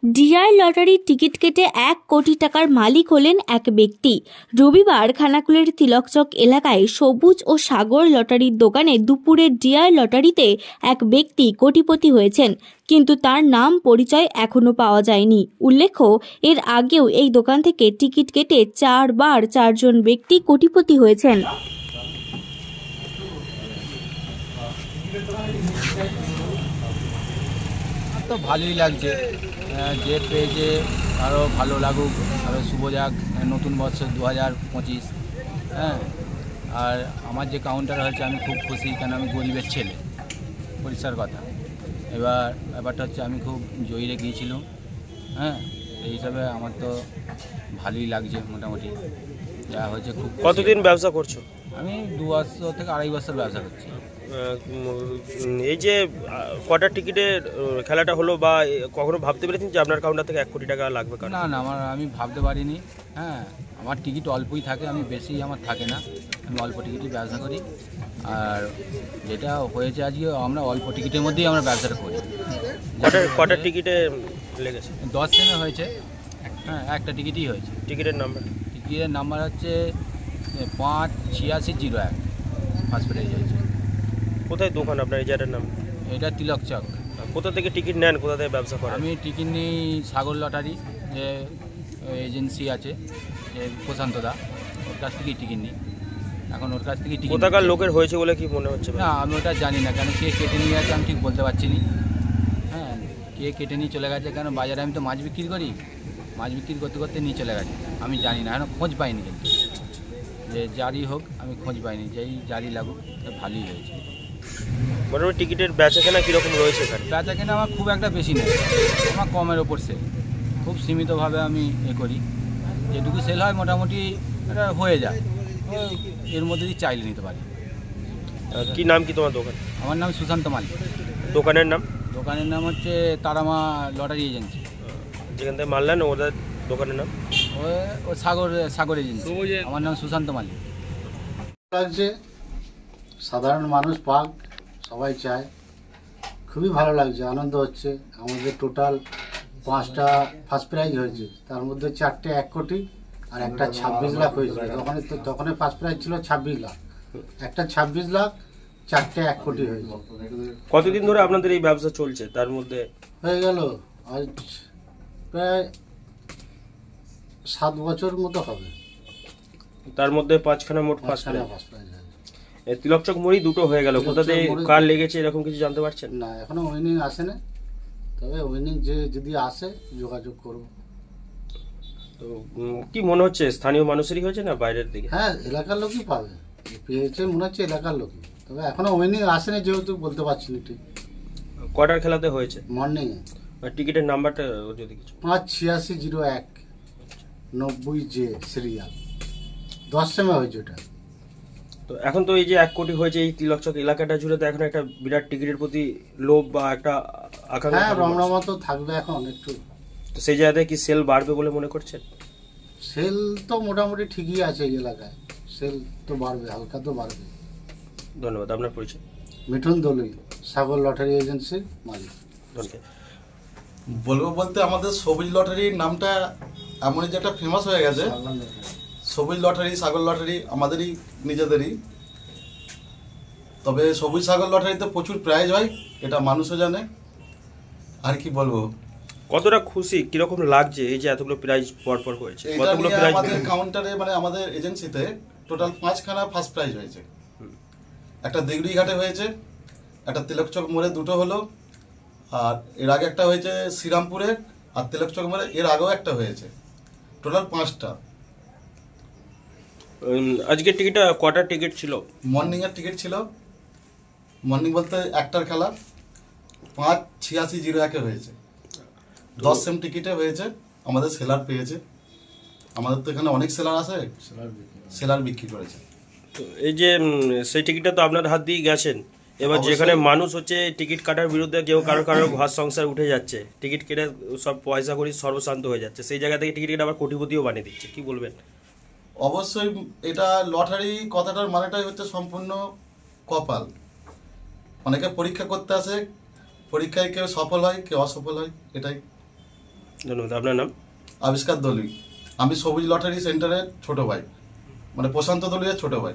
DI লটারির ticket কেটে 1 কোটি টাকার মালিক হলেন এক ব্যক্তি। রবিবার খানাকুলের তিলকচক এলাকায় সবুজ ও সাগর লটারির দোকানে দুপুরে ডিআই লটারিতে এক ব্যক্তি কোটিপতি হয়েছেন, কিন্তু তার নাম পরিচয় এখনো পাওয়া যায়নি। উল্লেখ্য, এর আগেও এই দোকান থেকে টিকিট কেটে 4 বার 4 জন ব্যক্তি কোটিপতি হয়েছেন। তো ভালোই লাগছে, যে পেয়েছে আরও ভালো লাগুক, আরও শুভ যাক নতুন বর্ষ 2025। হ্যাঁ, আর আমার যে কাউন্টার হয়েছে আমি খুব খুশি, কেন আমি গরিবের ছেলে, পরিষ্কার কথা। ব্যাপারটা হচ্ছে আমি খুব জয়ীরে গিয়েছিলাম। হ্যাঁ, এই হিসাবে আমার তো ভালোই লাগছে। মোটামুটি যা হয়েছে খুব। কতদিন ব্যবসা করছো? আমি 2 বছর থেকে 2.5 বছর ব্যবসা করছি। এই যে কটার টিকিটের খেলাটা হলো, বা কখনো ভাবতে পেরেছেন যে আপনার কাউন্টার থেকে 1 কোটি টাকা লাগবে? না, আমি ভাবতে পারিনি। হ্যাঁ, আমার টিকিট অল্পই থাকে, আমি বেশি আমার থাকে না, আমি অল্প টিকিটই ব্যবসা করি। আর যেটা হয়েছে আজকে, আমরা অল্প টিকিটের মধ্যেই আমরা ব্যবসাটা করি। কটার টিকিটে লেগেছে? 10 সেমে হয়েছে। হ্যাঁ, একটা টিকিটই হয়েছে। টিকিটের নাম্বার হচ্ছে 58601 ফার্স্ট প্রাইজ হয়েছে। কোথায় দোকান আপনার? এই জায়গাটার নাম? এটা তিলকচক। কোথা থেকে টিকিট নেন, কোথা থেকে ব্যবসা করেন? আমি টিকিট নিই সাগর লটারি, যে এজেন্সি আছে, যে প্রশান্ত দা, ওর কাছ থেকেই টিকিট নিই। এখন ওর কাছ থেকে টিকিট। কোথাকার লোকের হয়েছে বলে কি মনে হচ্ছে? না, আমি ওটা জানি না, কেন কে কেটে নিয়ে গেছে আমি ঠিক বলতে পারছি না। হ্যাঁ, কে কেটে নিয়ে চলে গেছে, কেন বাজারে আমি তো মাছ বিক্রি করি, মাছ বিক্রি করতে করতে নিয়ে চলে গেছে। আমি জানি না, এখন খোঁজ পাইনি, কিন্তু যে জারি হোক আমি খোঁজ পাইনি, যেই জারি লাগুক ভালোই হয়েছে। মোটামুটি টিকিটের বেচা কেনা কীরকম রয়েছে এখানে? বেচা কেনা আমার খুব একটা বেশি নেই, আমার কমের ওপর সেল, খুব সীমিতভাবে আমি করি। যেটুকু সেল হয় মোটামুটি এটা হয়ে যায়, এর মধ্যে দিয়ে চাইলে নিতে পারি। কি নাম কি তোমার দোকান? আমার নাম সুশান্ত মালিক। দোকানের নাম? দোকানের নাম হচ্ছে তারামা লটারি এজেন্সি। যেখান থেকে মাল নেন ওদের দোকানের নাম? ও সাগর এজেন্সি। আমার নাম সুশান্ত মালিক। লাগছে, সাধারণ মানুষ পাক, সবাই চায়, খুবই ভালো লাগছে, আনন্দ হচ্ছে। আমাদের টোটাল 5টা ফার্স্ট প্রাইজ হয়েছে, তার মধ্যে 4টে 1 কোটি আর একটা 26 লাখ হয়েছিল। তখন ফার্স্ট প্রাইজ ছিল 26 লাখ, একটা 26 লাখ, 4টে 1 কোটি হয়েছে। কতদিন ধরে আপনাদের এই ব্যবসা চলছে? তার মধ্যে হয়ে গেল আজ প্রায় 7 বছর মতো হবে। তার মধ্যে 5খানা মোট ফার্স্ট প্রাইজ। তিলকচক মোড়েই দুটো হয়ে গেল। কোথাতে কার লেগেছে এরকম কিছু জানতে পারছেন? না, এখনো উইনিং আসে না, তবে উইনিং যদি আসে যোগাযোগ করব। তো কি মনে হচ্ছে, স্থানীয় মানুষেরই হয়েছে না বাইরের দিকে? হ্যাঁ, এলাকার লোকই পাবে, পেয়েছে মনে হচ্ছে এলাকার লোকই, তবে এখনো উইনিং আসে না, যেহেতু বলতে পারছি না ঠিক। কটার খেলাতে হয়েছে? মর্নিং এ। টিকিটের নাম্বারটা যদি কিছু? 58601 90J সিরিয়াল, 10 সেমে হয়েছে ওটা। তো এখন তো এই যে 1 কোটি হয়েছে, এই তিলকচক এলাকাটা জুড়ে তো এখন একটা বিরাট টিকিটের প্রতি লোভ বা একটা আকাঙ্ক্ষা। হ্যাঁ, রমরমা তো থাকবে এখন একটু। তো সেই জায়গায় কি সেল বাড়বে বলে মনে করছেন? সেল তো মোটামুটি ঠিকই আছে, এই এলাকায় সেল তো বাড়বে, হালকা তো বাড়বে। ধন্যবাদ। আপনার পরিচয়? মিঠুন দলুই, সাগর লটারি এজেন্সির মালিক। ধন্যবাদ। বলতে আমাদের সবুজ লটারির নামটা এমনই যেটা ফেমাস হয়ে গেছে। সবুজ লটারি, সাগর লটারি আমাদেরই নিজেদেরই, তবে সবুজ সাগর লটারিতে প্রচুর প্রাইজ হয়, এটা মানুষও জানে। আর কি বলবো, কতটা খুশি, কিরকম লাগছে এই যে এতগুলো প্রাইজ পরপর হয়েছে? কতগুলো প্রাইজ আমাদের কাউন্টারে, মানে আমাদের এজেন্সিতে টোটাল 5খানা ফার্স্ট প্রাইজ হয়েছে। একটা দিগড়ি ঘাটে হয়েছে, একটা তিলকচক মোড়ে দুটো হলো, আর এর আগে একটা হয়েছে শ্রীরামপুরে, আর তিলকচক মোড়ে এর আগেও একটা হয়েছে, টোটাল 5টা। আজকের টিকিটটা কটার টিকিট ছিল? মর্নিং এর টিকিট ছিল, মর্নিং বলতে একটার খেলা 58601 হয়েছে। 10 সেম টিকিটে হয়েছে, আমাদের সেলার পেয়েছে। আমাদের তো এখানে অনেক সেলার আছে, সেলার বিক্রি করেছে। তো এই যে সেই টিকিটটা তো আপনার হাত দিয়ে গেছেন, এবার যেখানে মানুষ হচ্ছে টিকিট কাটার বিরুদ্ধে, কেউ কারো ঘর সংসার উঠে যাচ্ছে, টিকিট কেটে সব পয়সা করি সর্বশান্ত হয়ে যাচ্ছে, সেই জায়গা থেকে টিকিট কেটে আবার কোটিপতিও বানিয়ে দিচ্ছে, কি বলবেন? অবশ্যই এটা লটারি কথাটার মানেটাই হচ্ছে সম্পূর্ণ কপাল। অনেকে পরীক্ষা করতে আসে, পরীক্ষায় কেউ সফল হয়, কেউ অসফল হয়, এটাই। ধন্যবাদ। আপনার নাম? আবিষ্কার দলুই। আমি সবুজ লটারি সেন্টারের ছোট ভাই, মানে প্রশান্ত দলুইয়ের ছোট ভাই।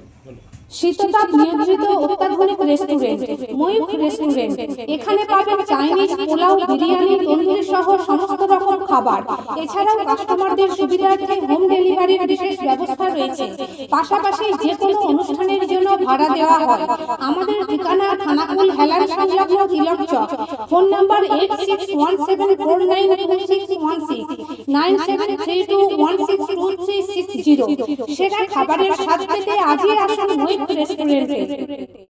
শীততাপ নিয়ন্ত্রিত অত্যাধুনিক রেস্টুরেন্ট ময়ূখ রেস্টুরেন্ট। এখানে পাবেন চাইনিজ, পোলাও, বিরিয়ানি, তন্দুরি সহ সমস্ত রকম খাবার। এছাড়াও কাস্টমারদের সুবিধার্থে হোম ডেলিভারির বিশেষ ব্যবস্থা রয়েছে। পাশাপাশি যে কোনো অনুষ্ঠানের জন্য ভাড়া দেওয়া হয়। আমাদের ঠিকানা খানাকুল হেলান সংলগ্ন তিলক চক। Phone number 8617492616 9732162360। সেরা খাবারের স্বাদ পেতে আজই আসুন ময়ূখ রেস্টুরেন্টে।